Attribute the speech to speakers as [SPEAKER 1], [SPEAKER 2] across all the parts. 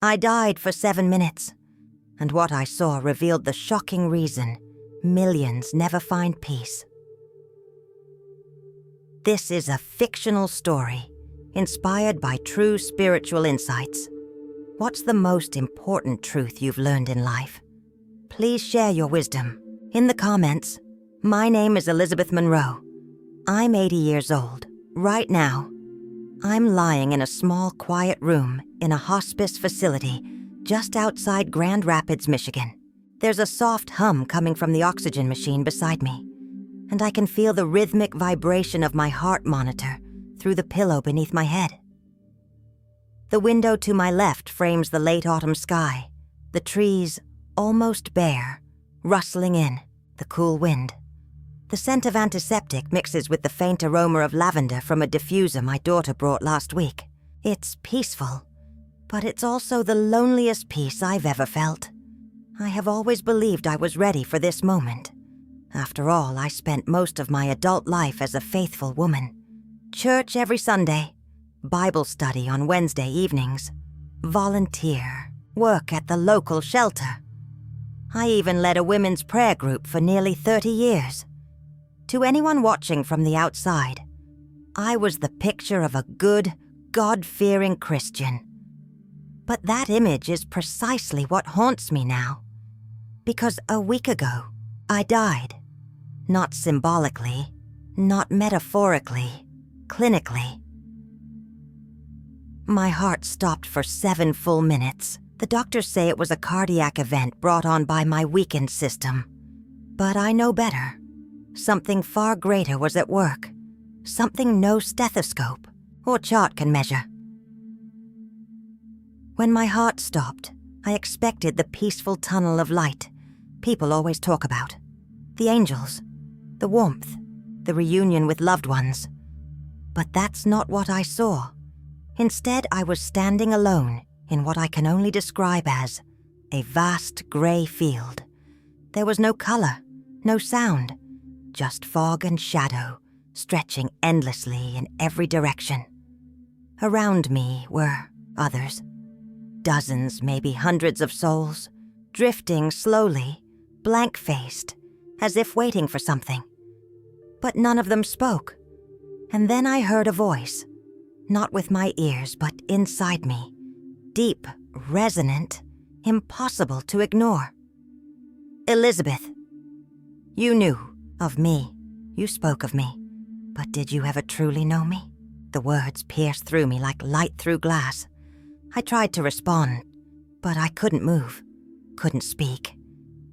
[SPEAKER 1] I died for 7 minutes, and what I saw revealed the shocking reason millions never find peace. This is a fictional story, inspired by true spiritual insights. What's the most important truth you've learned in life? Please share your wisdom in the comments. My name is Elizabeth Monroe. I'm 80 years old. Right now, I'm lying in a small, quiet room in a hospice facility just outside Grand Rapids, Michigan. There's a soft hum coming from the oxygen machine beside me, and I can feel the rhythmic vibration of my heart monitor through the pillow beneath my head. The window to my left frames the late autumn sky, the trees almost bare, rustling in, the cool wind. The scent of antiseptic mixes with the faint aroma of lavender from a diffuser my daughter brought last week. It's peaceful, but it's also the loneliest peace I've ever felt. I have always believed I was ready for this moment. After all, I spent most of my adult life as a faithful woman. Church every Sunday, Bible study on Wednesday evenings, volunteer, work at the local shelter. I even led a women's prayer group for nearly 30 years. To anyone watching from the outside, I was the picture of a good, God-fearing Christian. But that image is precisely what haunts me now. Because a week ago, I died. Not symbolically, not metaphorically, clinically. My heart stopped for 7 full minutes. The doctors say it was a cardiac event brought on by my weakened system. But I know better. Something far greater was at work. Something no stethoscope or chart can measure. When my heart stopped, I expected the peaceful tunnel of light people always talk about. The angels, the warmth, the reunion with loved ones. But that's not what I saw. Instead, I was standing alone in what I can only describe as a vast gray field. There was no color, no sound, just fog and shadow stretching endlessly in every direction. Around me were others, dozens, maybe hundreds of souls, drifting slowly, blank-faced, as if waiting for something. But none of them spoke. And then I heard a voice, not with my ears, but inside me, deep, resonant, impossible to ignore. Elizabeth, you knew of me. You spoke of me. But did you ever truly know me? The words pierced through me like light through glass. I tried to respond, but I couldn't move, couldn't speak.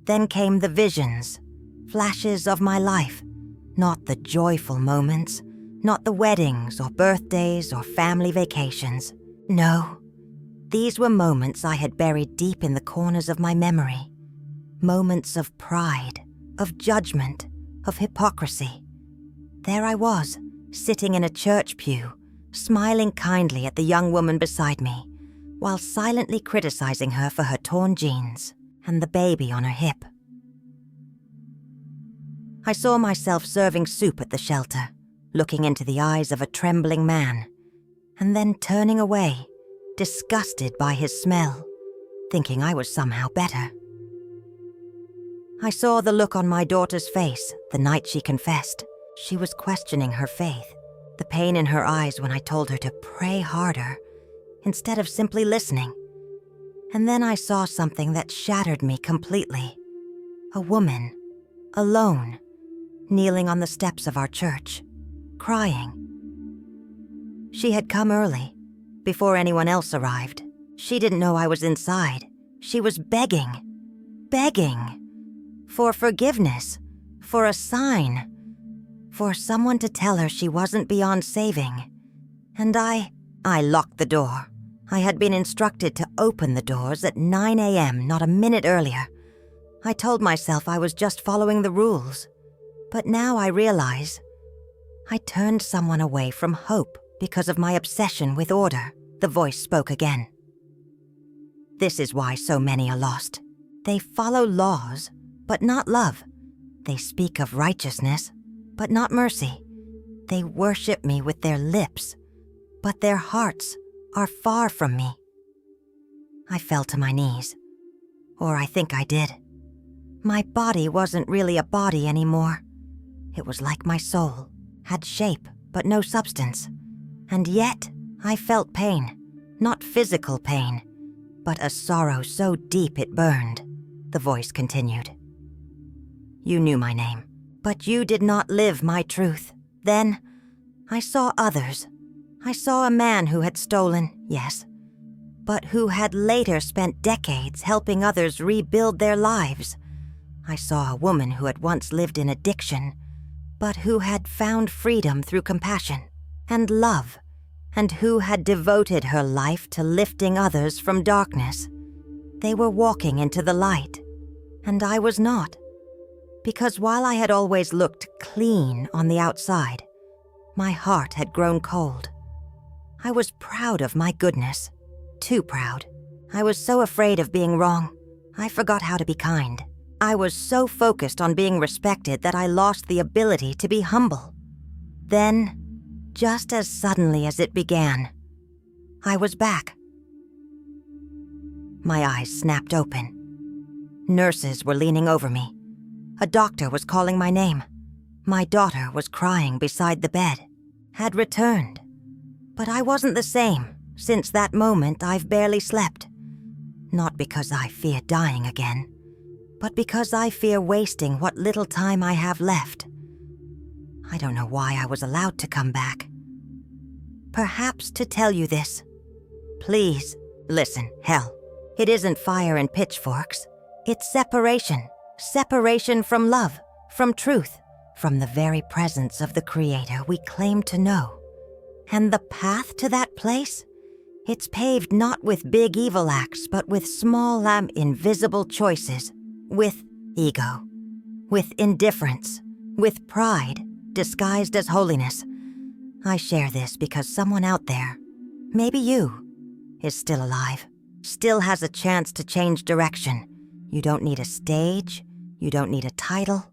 [SPEAKER 1] Then came the visions, flashes of my life, not the joyful moments, not the weddings or birthdays or family vacations. No, these were moments I had buried deep in the corners of my memory. Moments of pride, of judgment, of hypocrisy. There I was, sitting in a church pew, smiling kindly at the young woman beside me, while silently criticizing her for her torn jeans and the baby on her hip. I saw myself serving soup at the shelter, looking into the eyes of a trembling man, and then turning away, disgusted by his smell, thinking I was somehow better. I saw the look on my daughter's face the night she confessed. She was questioning her faith, the pain in her eyes when I told her to pray harder, instead of simply listening. And then I saw something that shattered me completely. A woman, alone, kneeling on the steps of our church, crying. She had come early, before anyone else arrived. She didn't know I was inside. She was begging for forgiveness, for a sign, for someone to tell her she wasn't beyond saving. And I locked the door. I had been instructed to open the doors at 9 a.m., not a minute earlier. I told myself I was just following the rules. But now I realize I turned someone away from hope because of my obsession with order. The voice spoke again. This is why so many are lost. They follow laws, but not love. They speak of righteousness, but not mercy. They worship me with their lips, but their hearts are far from me. I fell to my knees. Or I think I did. My body wasn't really a body anymore. It was like my soul, had shape but no substance. And yet, I felt pain. Not physical pain, but a sorrow so deep it burned, the voice continued. You knew my name, but you did not live my truth. Then, I saw others. I saw a man who had stolen, yes, but who had later spent decades helping others rebuild their lives. I saw a woman who had once lived in addiction, but who had found freedom through compassion and love, and who had devoted her life to lifting others from darkness. They were walking into the light, and I was not. Because while I had always looked clean on the outside, my heart had grown cold. I was proud of my goodness, too proud. I was so afraid of being wrong, I forgot how to be kind. I was so focused on being respected that I lost the ability to be humble. Then, just as suddenly as it began, I was back. My eyes snapped open. Nurses were leaning over me. A doctor was calling my name. My daughter was crying beside the bed, had returned. But I wasn't the same. Since that moment, I've barely slept. Not because I fear dying again, but because I fear wasting what little time I have left. I don't know why I was allowed to come back. Perhaps to tell you this. Please, listen, hell. It isn't fire and pitchforks. It's separation. Separation from love, from truth, from the very presence of the Creator we claim to know. And the path to that place? It's paved not with big evil acts, but with small, invisible choices. With ego. With indifference. With pride, disguised as holiness. I share this because someone out there, maybe you, is still alive. Still has a chance to change direction. You don't need a stage. You don't need a title.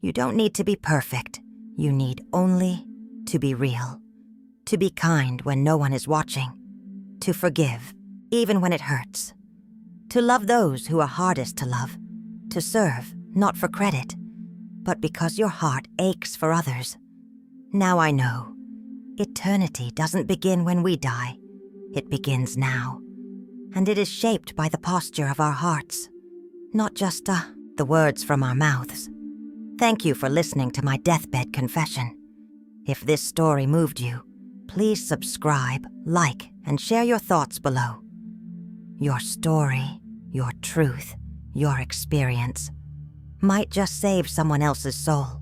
[SPEAKER 1] You don't need to be perfect. You need only to be real. To be kind when no one is watching. To forgive, even when it hurts. To love those who are hardest to love. To serve, not for credit, but because your heart aches for others. Now I know. Eternity doesn't begin when we die. It begins now. And it is shaped by the posture of our hearts. Not just, the words from our mouths. Thank you for listening to my deathbed confession. If this story moved you, please subscribe, like, and share your thoughts below. Your story, your truth, your experience might just save someone else's soul.